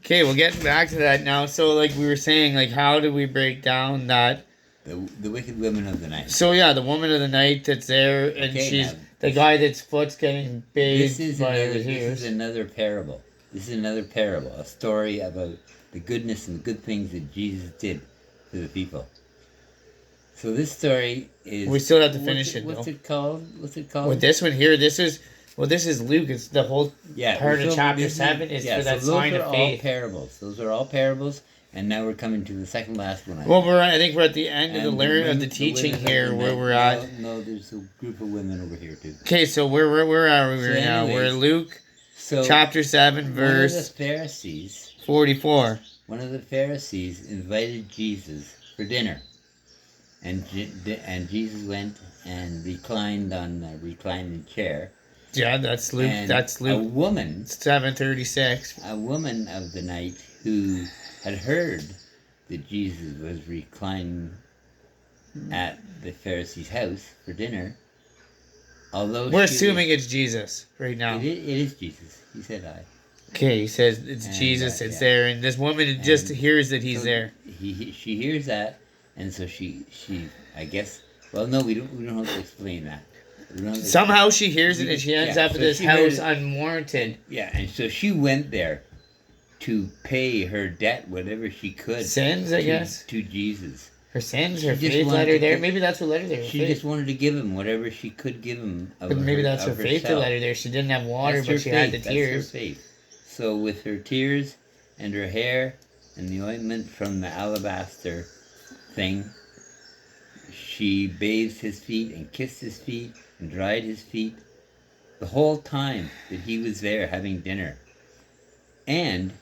Okay, well, getting back to that now. So, like we were saying, like, how do we break down that? The wicked woman of the night. So, yeah, the woman of the night that's there, and Okay, she's now, the guy that's foot's getting bathed by her this tears. is another parable. This is another parable, a story about the goodness and the good things that Jesus did to the people. So this story is... We still have to finish it, What's though. it called? What's it called? Well, this one here, this is Luke. It's the whole part of chapter 7 is for that sign of faith. Those are all parables, and now we're coming to the second last one. Well, I think we're at the end of the teaching here, where we're at. No, there's a group of women over here too. Okay, so where are we right now? We're at Luke, chapter 7, verse one of the Pharisees, 44. One of the Pharisees invited Jesus for dinner, and Jesus went and reclined on a reclining chair. Yeah, that's Luke. And that's Luke. A woman, 7:36. A woman of the night who had heard that Jesus was reclining at the Pharisee's house for dinner. Although we're assuming it's Jesus right now. It is Jesus. He said I. Okay, he says it's Jesus. It's there, and this woman just hears that he's there. She hears that, and so she I guess. Well, no, we don't have to explain that. Somehow she hears it, and she ends up at this house unwarranted. Yeah, and so she went there to pay her debt, whatever she could. Sins, I guess. To Jesus. Her sins, her faith led her there. Maybe that's what led her there. She just wanted to give him whatever she could give him. But maybe that's her faith that led her there. She didn't have water, but she had the tears. That's her faith. So with her tears and her hair and the ointment from the alabaster thing, she bathed his feet and kissed his feet and dried his feet the whole time that he was there having dinner. And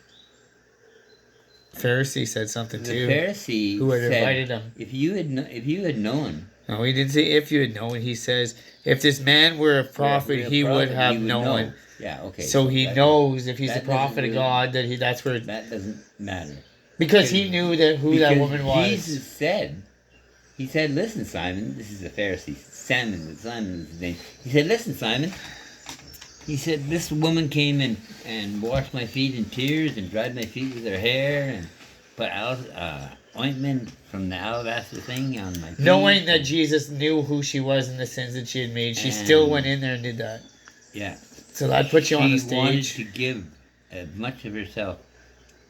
Pharisee said something too. The Pharisee who had invited him. If you had known. No, he didn't say if you had known. He says if this man were a prophet, he would have known. Yeah, okay. So he knows if he's the prophet of God that's where. That doesn't matter. Because he knew who that woman was. Jesus said, he said, listen, Simon, this is a Pharisee, Simon is his name. He said, listen, Simon. He said, this woman came and washed my feet in tears and dried my feet with her hair and put ointment from the alabaster thing on my feet. Knowing that Jesus knew who she was and the sins that she had made, she still went in there and did that. Yeah. So that puts you on the stage. She wanted to give as much of herself.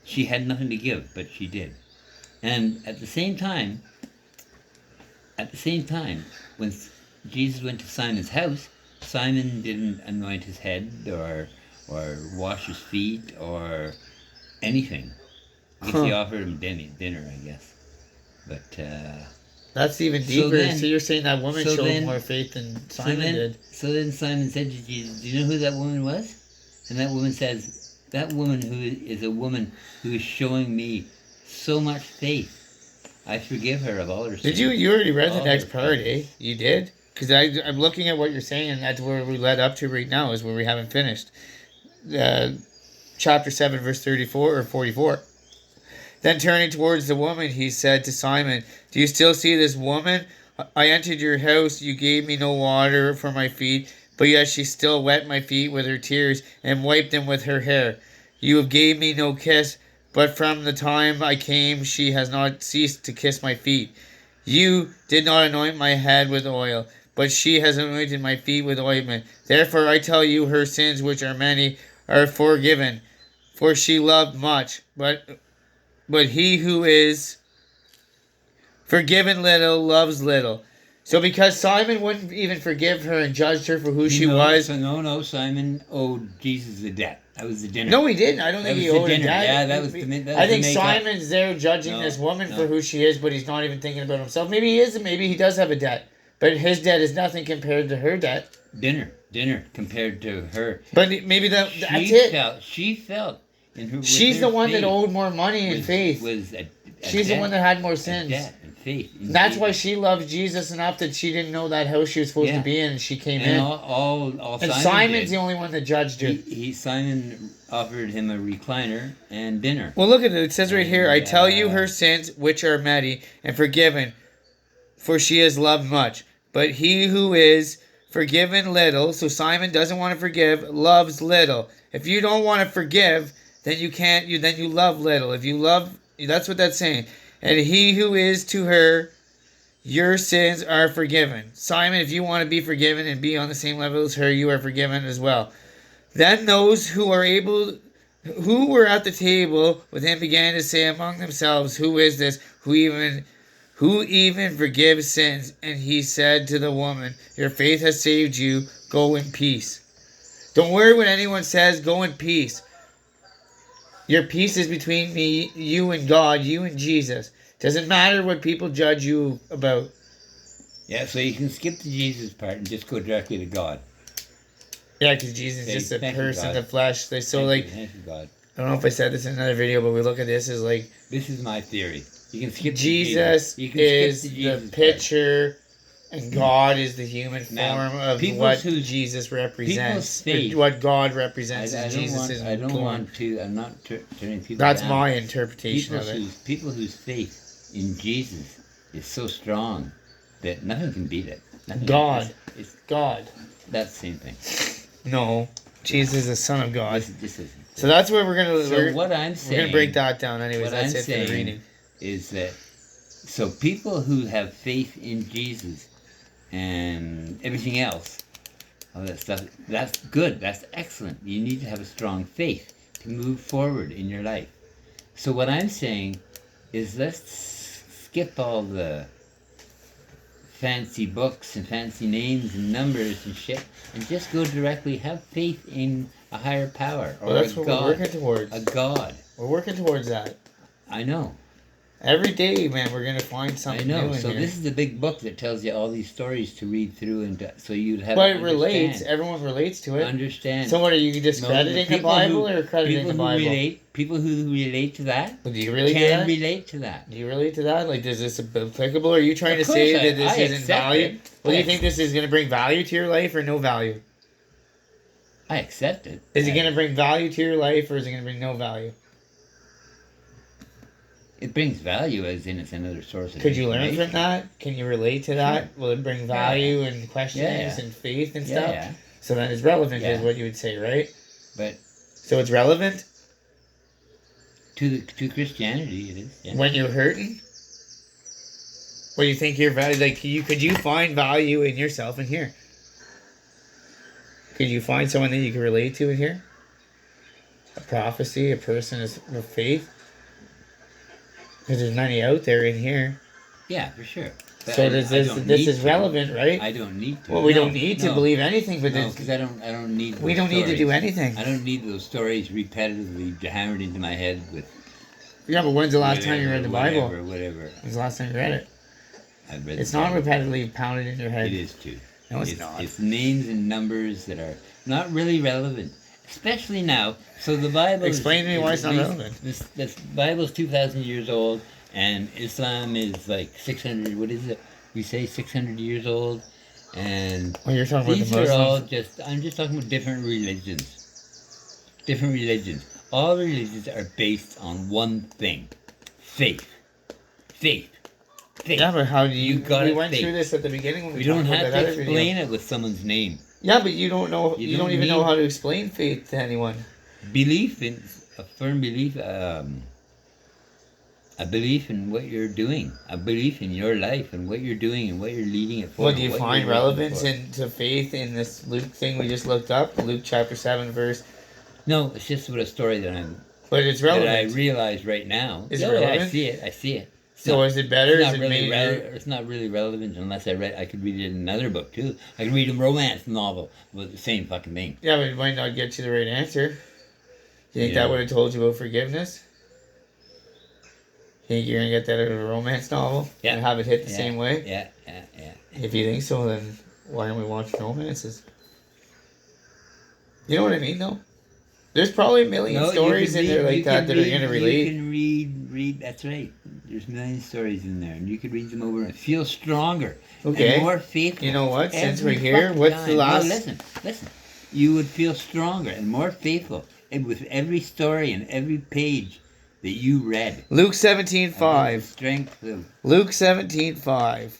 She had nothing to give, but she did. And at the same time, when Jesus went to Simon's house, Simon didn't anoint his head or wash his feet or anything. I guess he offered him dinner, I guess. But that's even deeper. So you're saying that woman showed more faith than Simon did. So then Simon said to Jesus, do you know who that woman was? And that woman says, that woman who is a woman who is showing me so much faith. I forgive her of all her sins. Did you? You already read the next part, eh? You did? Because I'm looking at what you're saying, and that's where we led up to right now, is where we haven't finished. Chapter 7, verse 34 or 44. Then turning towards the woman, he said to Simon, do you still see this woman? I entered your house, you gave me no water for my feet, but yet she still wet my feet with her tears and wiped them with her hair. You have gave me no kiss, but from the time I came she has not ceased to kiss my feet. You did not anoint my head with oil, but she has anointed my feet with ointment. Therefore I tell you, her sins, which are many, are forgiven, for she loved much. But he who is forgiven little loves little. So because Simon wouldn't even forgive her and judged her for who she was. No, Simon owed Jesus a debt. That was the dinner. No, he didn't. I don't think he owed a debt. Yeah, that was the I think Simon's there judging this woman for who she is, but he's not even thinking about himself. Maybe he is, and maybe he does have a debt. But his debt is nothing compared to her debt. Dinner compared to her. But maybe that's it. She felt in her. She's the one that owed more money and faith. She's the one that had more sins. Debt and faith. That's why she loves Jesus enough that she didn't know that house she was supposed to be in, and she came in. And Simon's the only one that judged her. Simon offered him a recliner and dinner. Well, look at it. It says right here, I tell you her sins, which are many, and forgiven, for she has loved much. But he who is forgiven little, so Simon doesn't want to forgive, loves little. If you don't want to forgive, then you can't. Then you love little. If you love, that's what that's saying. And he who is to her, your sins are forgiven. Simon, if you want to be forgiven and be on the same level as her, you are forgiven as well. Then those who were at the table with him began to say among themselves, who is this who even forgives sins? And he said to the woman, your faith has saved you. Go in peace. Don't worry when anyone says go in peace. Your peace is between me, you and God, you and Jesus. Doesn't matter what people judge you about. Yeah, so you can skip the Jesus part and just go directly to God. Yeah, because Jesus is just a person in the flesh. Thank you, God. I don't know if I said this in another video, but we look at this as like... This is my theory. You can skip Jesus is the picture, and God is the human form of what Jesus represents. What God represents as Jesus. I'm not turning people That's down. my interpretation of it. People whose faith in Jesus is so strong that nothing can beat it. God. It's God. That's the same thing. No. Jesus is the Son of God. This isn't. So that's where we're gonna. So what I'm saying. We're gonna break that down, anyways. What That's I'm it for the reading. Is that so people who have faith in Jesus and everything else, all that stuff, that's good. That's excellent. You need to have a strong faith to move forward in your life. So what I'm saying is let's skip all the fancy books and fancy names and numbers and shit and just go directly have faith in a higher power or that's a what God. We're working towards. A God. We're working towards that. I know. Every day, man, we're gonna find something new in so here. This is a big book that tells you all these stories to read through and so you'd have. But it relates. Everyone relates to it. Understand. So what are you discrediting the Bible or crediting the Bible? People who relate to that. Well, do you really can relate to that? Do you relate to that? Like, is this applicable? Are you trying to say that this isn't value? Well, do you think this is going to bring value to your life or no value? I accept it. Is it going to bring value to your life or is it going to bring no value? It brings value as in it's another source of Could you learn from that? Can you relate to that? Sure. Will it bring value and questions and faith and stuff? Yeah. So then it's relevant is what you would say, right? But so it's relevant? To Christianity it is. Yeah. When you're hurting? What do you think your value could you find value in yourself in here? Could you find someone that you can relate to in here? A prophecy, a person of faith? Because there's many out there in here. Yeah, for sure. But so this is relevant, right? I don't need to. Well, we don't need to believe anything, but because I don't need. We don't need to do anything. I don't need those stories repetitively hammered into my head with. Yeah, but when's the last time you read the Bible? Whatever. When's the last time you read it? I've read. It's not repetitively pounded in your head. It is too. No, it's not. It's names and numbers that are not really relevant, especially now. So the Bible. Explain to me why it's not relevant. This Bible's 2,000 years old, and Islam is like 600. What is it? We say 600 years old, and well, you're talking these about the are all Muslims. I'm just talking about different religions. Different religions. All religions are based on one thing: faith. Faith. Faith. Yeah, but how do you? We went through this at the beginning when we don't have to explain it with someone's name. Yeah, but you don't know. You don't even know how to explain faith to anyone. Belief in a firm belief, a belief in what you're doing, a belief in your life and what you're doing and what you're leading it for. Well, do you find relevance into faith in this Luke thing we just looked up? Luke chapter 7 verse. No, it's just a story that I'm. But it's relevant. That I realize right now. Is it relevant? I see it. So is it better? It's not really relevant unless I could read it in another book too. I could read a romance novel with the same fucking thing. Yeah, but it might not get you the right answer. You think that would have told you about forgiveness? You think you're going to get that out of a romance novel? Yeah. And have it hit the same way? Yeah. If you think so, then why don't we watch romances? You know what I mean, though? There's probably a million stories in there like that that are going to relate. You can read, that's right. There's a million stories in there, and you could read them over and feel stronger. Okay. And more faithful. You know what? Since we're here, what's the last... No, listen. You would feel stronger and more faithful with every story and every page that you read. Luke 17:5. Strength of... Luke 17:5.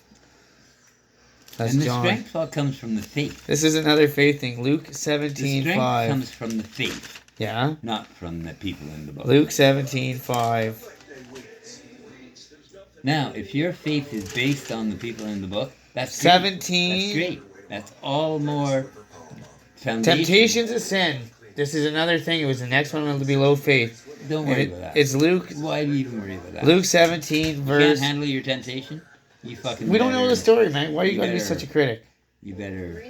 That's and the John. strength all comes from the faith. This is another faith thing. Luke 17:5. The strength comes from the faith. Yeah. not from the people in the book. Luke 17:5. Now, if your faith is based on the people in the book, that's great. 17. That's great. That's all more foundation. Temptations of sin. This is another thing. It was the next one to be low faith. Don't worry about that. It's Luke. Why do you even worry about that? Luke 17 You verse. can't handle your temptation? You fucking We don't know better- the story, man. Why are you you going to be better- such a critic? You better,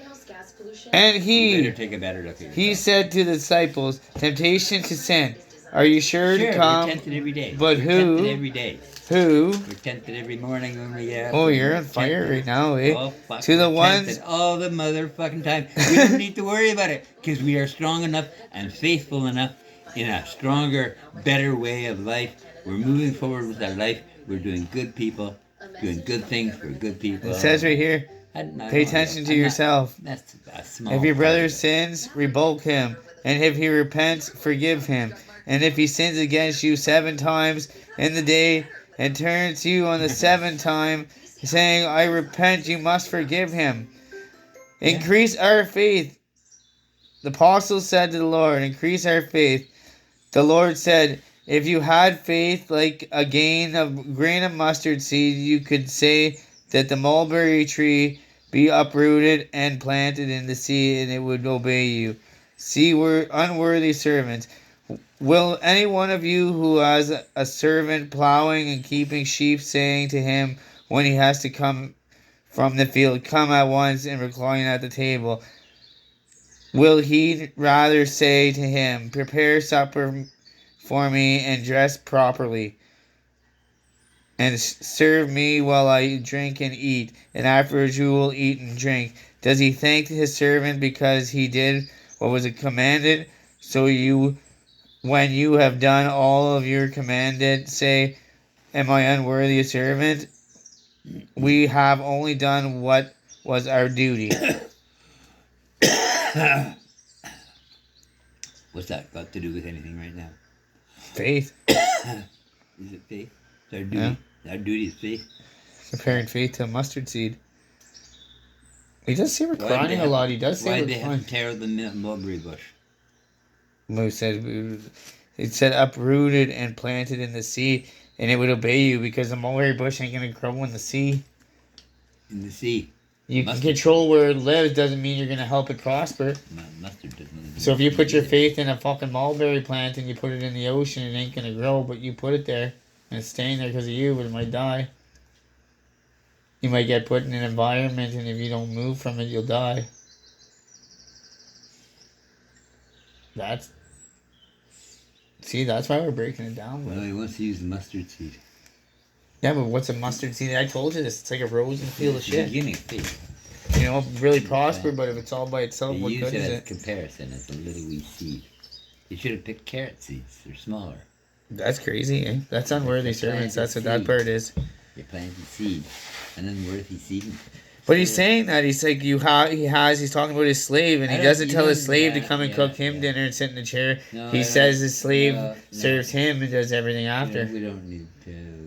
And you he better take a better look at yourself. he said to the disciples, "Temptation to sin. Are you sure Sure, to we're come? tempted every day. But we're who- tempted every day. Who? We're tempted every morning when we get up. Oh, you're We're on fire tempted. right now, eh? Oh, fuck, To the we're ones- tempted all the motherfucking time. We don't need to worry about it because we are strong enough and faithful enough in a stronger, better way of life. We're moving forward with our life. We're doing good people, doing good things for good people. It says right here, pay attention to yourself. That's a small. If your part brother of it. sins, rebuke him. And if he repents, forgive him. And if he sins against you 7 times in the day and turns to you on the 7th time, saying, I repent, you must forgive him. Increase our faith. The apostles said to the Lord, increase our faith. The Lord said, if you had faith like a grain of mustard seed, you could say that the mulberry tree be uprooted and planted in the sea, and it would obey you. See, we're unworthy servants. Will any one of you who has a servant plowing and keeping sheep saying to him when he has to come from the field, come at once and recline at the table, will he rather say to him, prepare supper for me and dress properly, and serve me while I drink and eat, and afterwards you will eat and drink? Does he thank his servant because he did what was commanded? So you, when you have done all of your commanded, say, am I unworthy a servant? We have only done what was our duty. What's that got to do with anything right now? Faith. Is it faith? It's our duty. Our duty is faith. Comparing faith to a mustard seed. He does say Why'd they reclining a have- lot. He does say Why'd they have reclining. to tear the mulberry bush? Moose said, it said uprooted and planted in the sea, and it would obey you because the mulberry bush ain't going to grow in the sea. In the sea. You Mustard. can control where it lives, doesn't mean you're going to help it prosper. Mustard doesn't. So if you put your faith in a fucking mulberry plant and you put it in the ocean, it ain't going to grow, but you put it there, and it's staying there because of you, but it might die. You might get put in an environment, and if you don't move from it, you'll die. That's why we're breaking it down. Well, he wants to use the mustard seed. Yeah, but what's a mustard seed? I told you this. It's like a rose in a field of It's the shit. beginning of faith. You know, really prosper, but if it's all by itself, They what use good it is as it? comparison as a little wee seed. You should have picked carrot seeds. They're smaller. That's crazy, eh? That's unworthy servants. That's what that part is. You're planting seed, and then worthy seed. But he's saying that he's like he's talking about his slave, and he doesn't tell his slave to come and cook him dinner and sit in the chair. No, He I says don't- his slave no. serves him and does everything You know, after. we don't need to.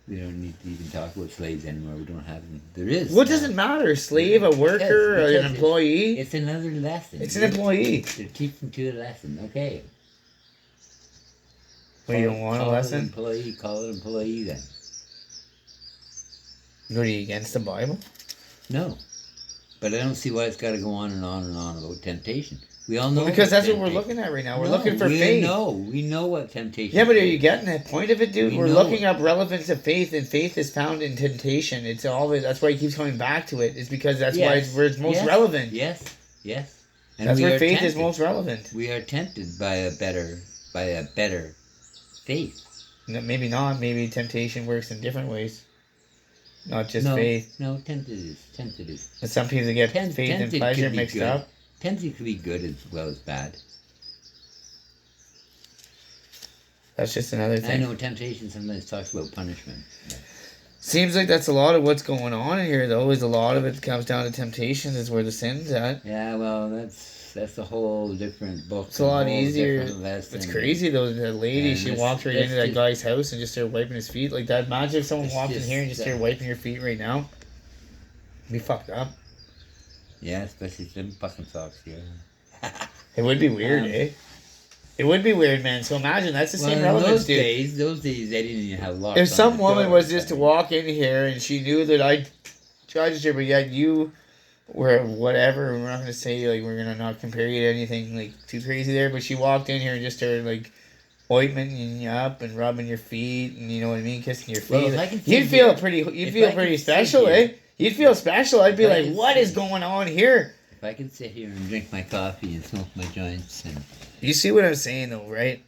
We don't need to even talk about slaves anymore. We don't have them. There is. What does it matter? Slave, a worker, Because an employee? It's another lesson. It's an employee. They're teaching to a lesson. Okay. Well, you don't want a Call it lesson? employee. Call it employee then. What, are you against the Bible? No. But I don't see why it's got to go on and on and on about temptation. We all know. Because about that's what we're temptation. looking at right now. We're No, looking for we faith. We know what temptation Yeah, but are is. you getting the point of it, dude? We We're know looking it. up relevance of faith, and faith is found in temptation. It's always that's why he keeps coming back to it. It's because that's why it's where it's most yes, relevant. Yes, yes. And That's we where are faith is tempted. most relevant. We are tempted by a better faith. No, maybe not. Maybe temptation works in different ways, not just no, faith. No, tempted is. And some people get Temp- faith and tempted pleasure could be mixed good. up. Tempted could be good as well as bad. That's just another I thing. know temptation sometimes talks about punishment. Seems like that's a lot of what's going on in here, though. Is a lot of it comes down to temptation. Is where the sin's at. Yeah, well, that's a whole different book. It's a lot whole easier. different lesson. It's crazy though. The lady, And she this- walked right this into that just- guy's house and just started wiping his feet like that. Imagine if someone It's walked in just here and just started that- wiping your feet right now. Be fucked up. Yeah, especially them fucking socks here. It would be weird, Um, eh? It would be weird, man. So imagine that's the same in relevance, dude. those days they didn't even have locks. If on some the woman door, was just to walk in here and she knew that I judged her, but yet you were whatever, we're not gonna say like we're gonna not compare you to anything like too crazy there, but she walked in here and just started like ointmenting you up and rubbing your feet and you know what I mean, kissing your feet. Well, if I can You'd sit feel here- pretty. You'd if feel I pretty can sit special, here- eh? You'd feel special. I'd be if I like, can what sit- is going on here? If I can sit here and drink my coffee and smoke my joints You see what I'm saying, though, right?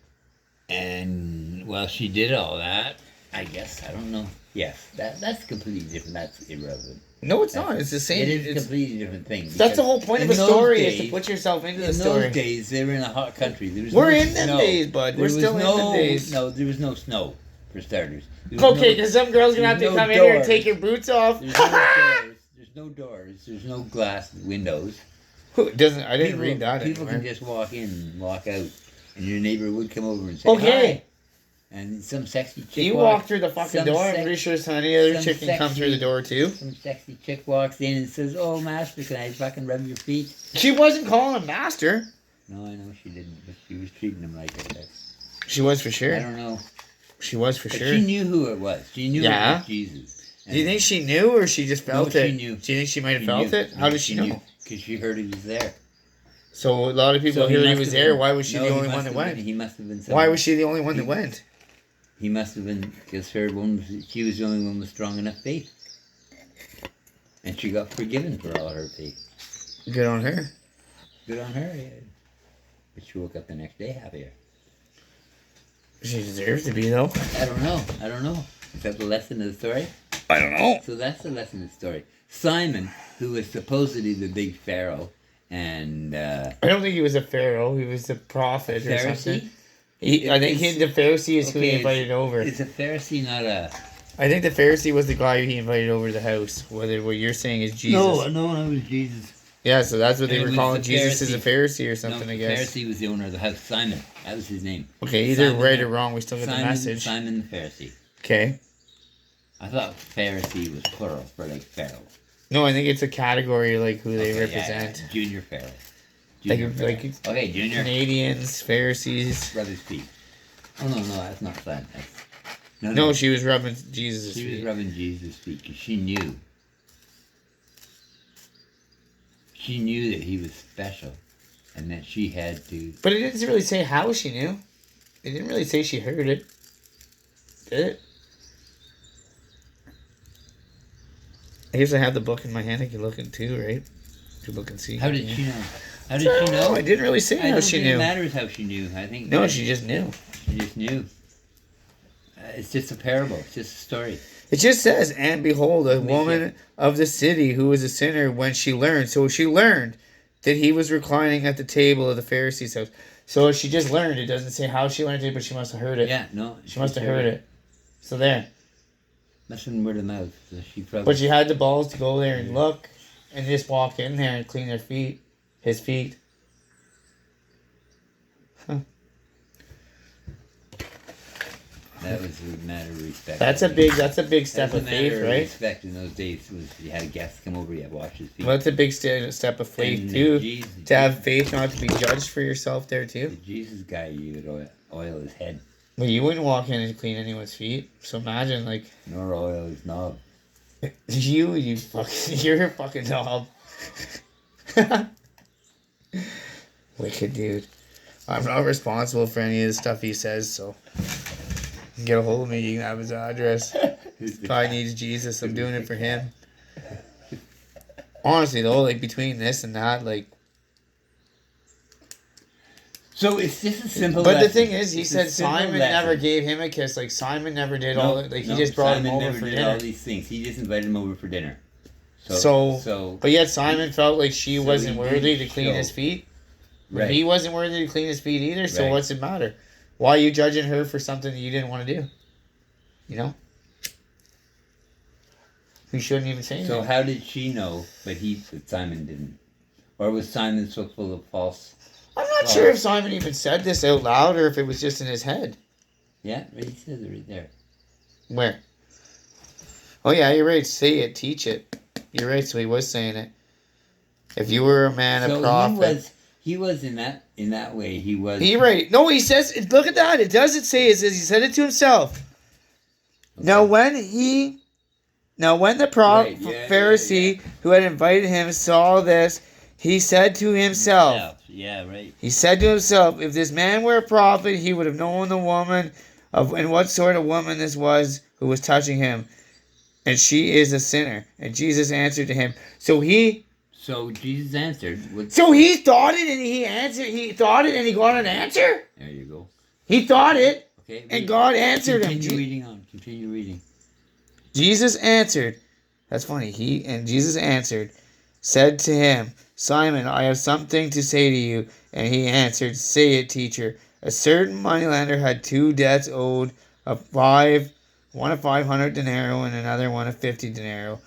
and well, she did all that. I guess I don't know. Yes, that's completely different. That's irrelevant. No, it's not. It's the same. It is a It's, completely different thing. that's the whole point of a in those story is to days- put yourself into the In story. those days, they were in a hot country. There was We're no in them snow. days, bud. There We're was still in them days. No, there was no snow, for starters. There was Okay, no- because some girls gonna have to there's no come in here and doors. take your boots off. There's no doors. There's no doors. There's no glass windows. Who doesn't? I didn't read that People anywhere. can just walk in and walk out, and your neighbor would come over and say Okay. hi. And some sexy chick You walks- walk through the fucking some door. I'm sex- pretty sure any other some chick can come through the sexy- door too. Some sexy chick walks in and says, "Oh, master, can I fucking rub your feet?" She wasn't calling him master. No, I know she didn't, but she was treating him like it. She was for I sure. don't know. She was for But sure. she knew who it was. She knew Yeah? it was Jesus. Do you think she knew or she just felt No, it? she knew. Do you think she might have She felt knew. it? How did she know? Because she heard he was there. So a lot of people So heard he must was have there. been- Why was she no, the he only must one that have went? been- He must have been. Why was she the only one that went? He must have been because her one. She was the only one with strong enough faith, and she got forgiven for all her faith. Good on her. Good on her. Yeah. But she woke up the next day happier. She deserves to be though. I don't know. I don't know. Is that the lesson of the story? I don't know. So that's the lesson of the story. Simon, who was supposedly the big pharaoh, and I don't think he was a pharaoh. He was a prophet or something. Pharisee. I think the Pharisee is who he Okay, invited over. Is a Pharisee not a? I think the Pharisee was the guy he invited over to the house. Whether what you're saying is Jesus. No, it was Jesus. Yeah, so that's what And they it were was calling the Jesus as a Pharisee. Pharisee or something, No, I the guess. Pharisee was the owner of the house. Simon. That was his name. Okay, either Simon right the- or wrong, we still get the Simon, message. Simon the Pharisee. Okay. I thought Pharisee was plural for like Pharaoh. No, I think it's a category like who they Okay, represent. yeah. Junior Pharaoh. Like- Junior like- Pharaoh. Okay, Junior. Canadians, Pharisees. Rub his feet. Oh no, that's not that. That's, No, she was rubbing Jesus' She was feet. rubbing Jesus' feet because she knew. She knew that he was special, and that she had to. But it didn't really say how she knew. It didn't really say she heard it. Did it? I guess I have the book in my hand. I can look in too, right? You look and see. How did she know? How did No, she know? I didn't really say I how don't she think knew. it matters how she knew. I think No, she just knew. she just knew. It's just a parable. It's just a story. It just says, and behold, a me woman of the city who was a sinner when she learned. So she learned that he was reclining at the table of the Pharisee's house. So she just learned. It doesn't say how she learned it, but she must have heard it. Yeah, no. She must have heard it. So there. That's in word of mouth. So she probably. But she had the balls to go there and look and just walk in there and clean their feet. His feet. That was a matter of respect. That's a big step That's of a matter faith, of right? respect in those days. Was you had a guest come over, you had to wash his feet. Well, that's a big step of faith And too. Jesus, To have faith, not to be judged for yourself there the too. Jesus guy, you would oil his head, Well, you wouldn't walk in and clean anyone's feet. So imagine, like, nor oil his knob. you fucking, you're a fucking knob. Wicked dude. I'm not responsible for any of the stuff he says, so you can get a hold of me. You can have his address. Probably needs Jesus. I'm doing it for him. Honestly, though, like between this and that, like. So it's just a simple. But the lesson. thing is, he It's a said simple Simon lesson. never gave him a kiss. Like Simon never did No, all. Like he no, just brought Simon him over never for did dinner. all these things. He just invited him over for dinner. So, but yet Simon felt like she so wasn't he worthy did to clean show. his feet. Right. He wasn't worthy to clean his feet either, so Right. what's it matter? Why are you judging her for something that you didn't want to do? You know? You shouldn't even say So anything. how did she know, but Simon didn't? Or was Simon so full of false? I'm not sure if Simon even said this out loud or if it was just in his head. Yeah, right, he says it right there. Where? Oh yeah, you're right. Say it, teach it. You're right, so he was saying it. If you were a man, a prophet. He was in that way. He was. He right. No, he says. Look at that. It doesn't say. It says he said it to himself. Okay. Now when the Pharisee who had invited him saw this, he said to himself. Yeah, right. He said to himself, if this man were a prophet, he would have known the woman and what sort of woman this was who was touching him, and she is a sinner. And Jesus answered to him. So Jesus answered. So he thought it and he answered. He thought it and he got an answer. There you go. He thought it, okay, and God answered him. Continue reading. Jesus answered. That's funny. Jesus answered, said to him, Simon, I have something to say to you. And he answered, say it, teacher. A certain moneylender had 2 debts owed one of 500 denarii and another one of 50 denarii.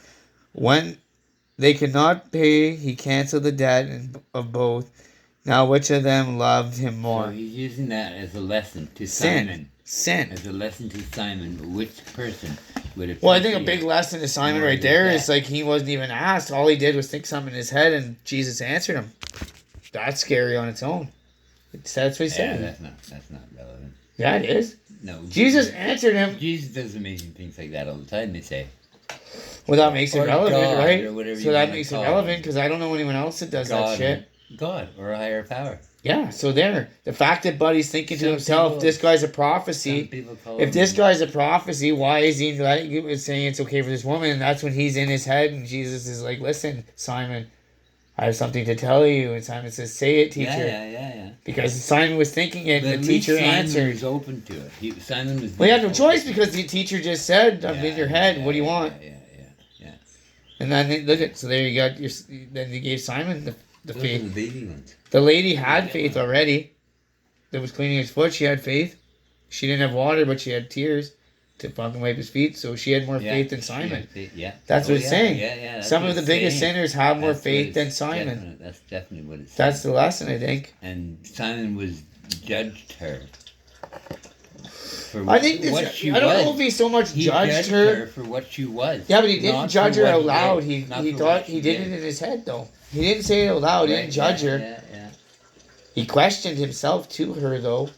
When they could not pay, he canceled the debt of both. Now which of them loved him more? So he's using that as a lesson to Simon. Sin. As a lesson to Simon, which person would have... Well, I think a big lesson to Simon right there is like he wasn't even asked. All he did was think something in his head and Jesus answered him. That's scary on its own. That's what he said. Yeah, that's not relevant. Yeah, it is. No. Jesus answered him. Jesus does amazing things like that all the time, they say. Well, that makes it relevant, God, right? So that makes it relevant because I don't know anyone else that does that shit. God or a higher power. Yeah, so there. The fact that Buddy's thinking to himself, this guy's a prophecy. If this guy's a prophecy, why is he saying it's okay for this woman? And that's when he's in his head and Jesus is like, listen, Simon, I have something to tell you. And Simon says, say it, teacher. Yeah. Because Simon was thinking it and the teacher answered. Simon was open to it. Simon was... Well, he had no choice because the teacher just said, I'm in your head. What do you want? Yeah. And then, look at, so there you got then he gave Simon the faith. Those are the baby ones. The lady had faith already. That was cleaning his foot. She had faith. She didn't have water, but she had tears to fucking wipe his feet. So she had more faith than Simon. That's what it's saying. Yeah. Some of the biggest sinners have more faith than Simon. That's definitely what it's saying. That's the lesson, I think. And Simon judged her. I think I don't know if he so much judged her for what she was. Yeah, but he didn't judge her out loud. He thought he did it in his head though. He didn't say it out loud. He didn't judge her. Yeah. He questioned himself to her though,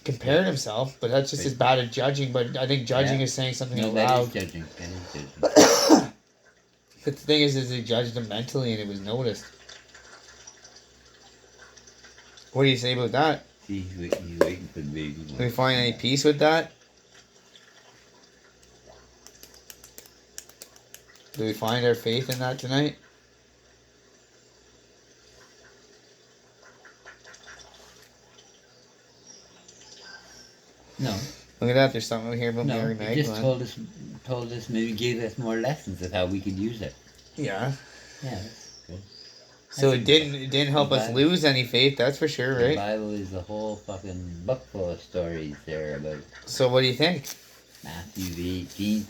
compared himself. But that's just as bad as judging. But I think judging is saying something out loud. That is judging. But the thing is he judged him mentally, and it was noticed. What do you say about that? He's waiting for the baby. Do we find any peace with that? Do we find our faith in that tonight? No. Look at that. There's something over here about Mary Magdalene. He just told us, maybe gave us more lessons of how we could use it. Yeah. Yeah, that's good. So it didn't help us lose any faith, that's for sure, right? The Bible is a whole fucking book full of stories there about... So what do you think? Matthew 18.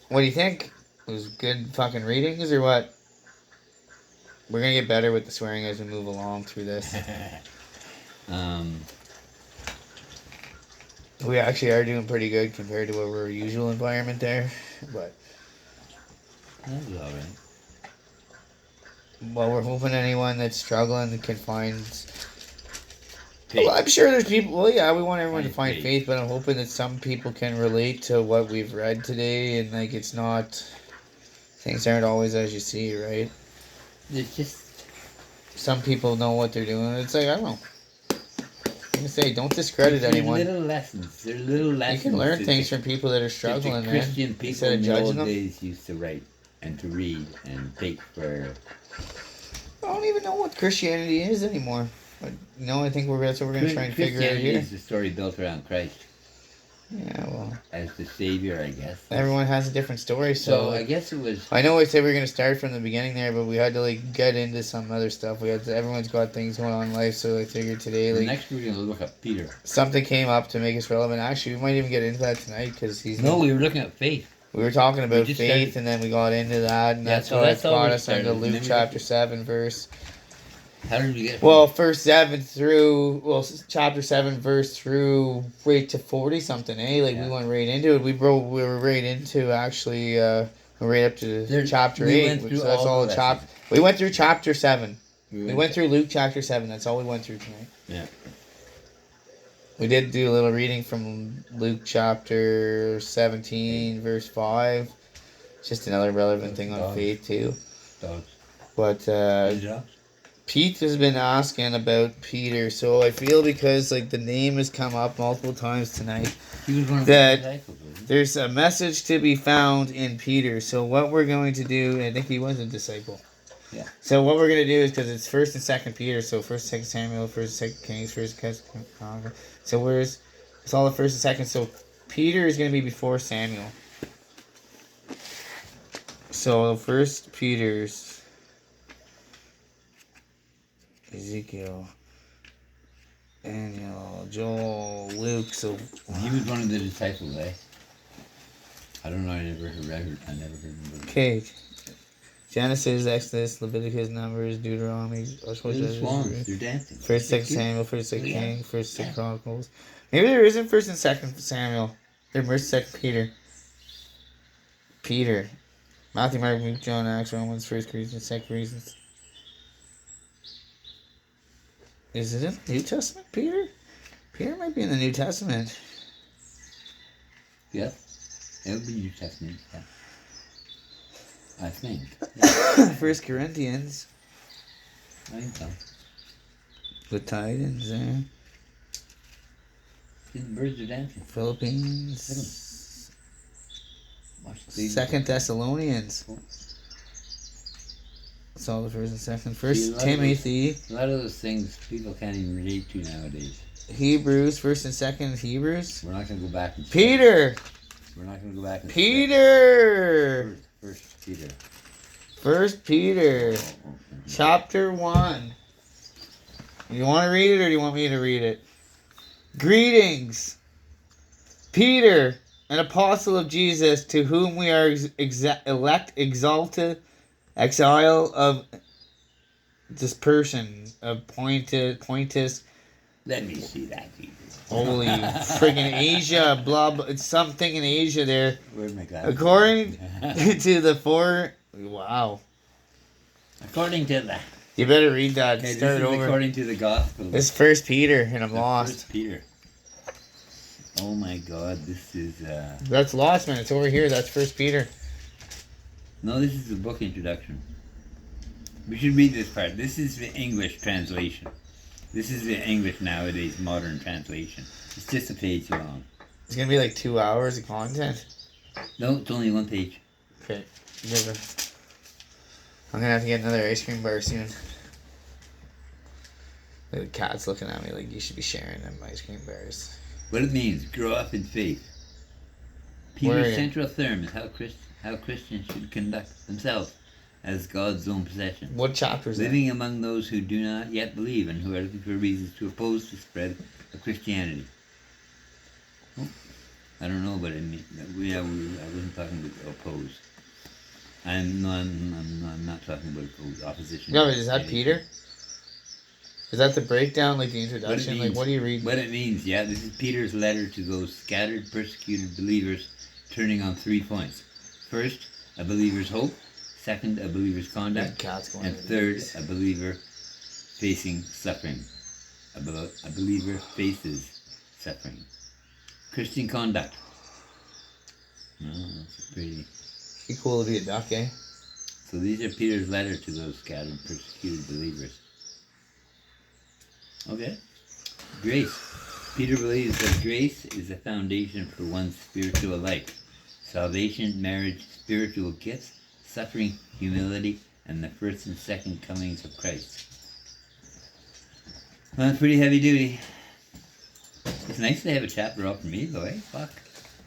What do you think? It was good fucking readings or what? We're gonna get better with the swearing as we move along through this. We actually are doing pretty good compared to our usual environment there, but... That was alright. Well, we're hoping anyone that's struggling can find... Well, I'm sure there's people... Well, yeah, we want everyone to find faith, but I'm hoping that some people can relate to what we've read today, and, like, it's not... Things aren't always as you see, right? It's just... Some people know what they're doing. It's like, I don't know. I'm going to say, don't discredit anyone. They're little lessons. They're little lessons. You can learn things from people that are struggling, man. Christian people in the old days used to write and to read and take for... I don't even know what Christianity is anymore. But, I think that's what we're going to try and figure out here. Christianity is the story built around Christ. Yeah, well... As the Savior, I guess. Everyone has a different story, so... I guess it was... I know I said we were going to start from the beginning there, but we had to, get into some other stuff. Everyone's got things going on in life, so I figured today, next we're going to look at Peter. Something came up to make us relevant. Actually, we might even get into that tonight, because he's... No, we were looking at faith. We were talking about faith, and then we got into that, and that's how it brought us into Luke chapter 7, verse... How did we get... chapter 7, verse through right to 40-something, eh? We went right into it. We were right into, actually, right up to chapter 8. So that's all the chapter... We went through chapter 7. We went through Luke chapter 7. That's all we went through tonight. Yeah. We did do a little reading from Luke chapter 17, verse 5. It's just another relevant thing on faith, too. Dogs. But Dogs? Pete has been asking about Peter, so I feel because like the name has come up multiple times tonight He was one of that the disciples, wasn't he? there's a message to be found in Peter. So what we're going to do, I think he was a disciple. Yeah. So what we're going to do is, because it's 1st and 2nd Peter, so 1st, 2nd Samuel, 1st, 2nd Kings, 1st, 2nd. So it's all the 1st and 2nd. So Peter is going to be before Samuel. So 1st Peter's Ezekiel, Daniel, Joel, Luke. So He was one of the disciples, eh? I don't know. I never heard him. okay. Genesis, Exodus, Leviticus, Numbers, Deuteronomy. They're the swans. They're dancing. 1st, 2nd Samuel, 1st, 2nd Yeah. King, 1st, 2nd Chronicles. Maybe there isn't 1st and 2nd Samuel. There's 1st, 2nd Peter. Peter. Matthew, Mark, Luke, John, Acts, Romans, 1st Corinthians, 2nd Corinthians. Is it in the New Testament, Peter? Peter might be in the New Testament. Yeah. It would be New Testament, yeah. I think. 1st Corinthians. I think so. The Titans there. The birds are dancing. Philippines. Watch the 2nd Thessalonians. It's all the 1st and 2nd. 1st See, Timothy. A lot of those things people can't even relate to nowadays. Hebrews. 1st and 2nd Hebrews. We're not going to go back and Peter. We're not going to go back and Peter. First Peter. 1st Peter. Chapter 1. You want to read it or do you want me to read it? Greetings. Peter, an apostle of Jesus, to whom we are elect, exalted, exile of dispersion of Pontus, Let me see that, Jesus. holy friggin' Asia, blah, blah, it's something in Asia there. Where's my glasses? According to the wow. According to the... You better read that. Okay, Start this is over. according to the gospel. It's 1st Peter, and I'm lost. 1 Peter. Oh my God, this is... That's lost, man. It's over here. That's 1st Peter. No, this is the book introduction. We should read this part. This is the English translation. This is the English nowadays modern translation. It's just a page long. It's gonna be like 2 hours of content. No, it's only one page. Okay. I'm gonna have to get another ice cream bar soon. The cat's looking at me like you should be sharing them ice cream bars. What it means, grow up in faith. Where are Peter's you? central theme is how Christians should conduct themselves as God's own possession. What chapter is that? Living among those who do not yet believe and who are looking for reasons to oppose the spread of Christianity. Oh, I don't know what it means. I wasn't talking about oppose. I'm not talking about oppose. Opposition. No, is that Peter? Is that the breakdown, like the introduction? What it Like, what do you read? What it means, yeah. This is Peter's letter to those scattered, persecuted believers, turning on 3 points. First, a believer's hope. Second, a believer's conduct. Cat's going And to third, these. a believer facing suffering. A believer faces suffering. Christian conduct. No, that's pretty. Be cool to be a duck, eh? So these are Peter's letter to those scattered, persecuted believers. Okay. Grace. Peter believes that grace is the foundation for one's spiritual life. Salvation, marriage, spiritual gifts, suffering, humility, and the first and second comings of Christ. Well, that's pretty heavy duty. It's nice to have a chapter off for me, though, eh? Fuck.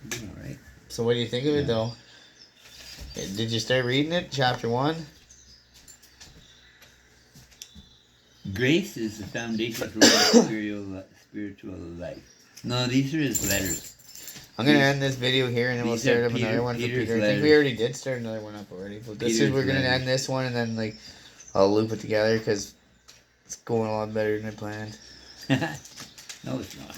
I'm doing alright. So what do you think of it, though? Did you start reading it? Chapter 1? Grace is the foundation for one's spiritual life. No, these are his letters. I'm going to end this video here and then we'll These start are up another one for Peter's Peter. I think we letters. already did start another one up already. But this is, Peter's we're going to letters. end this one and then, like, I'll loop it together because it's going a lot better than I planned. No, it's not.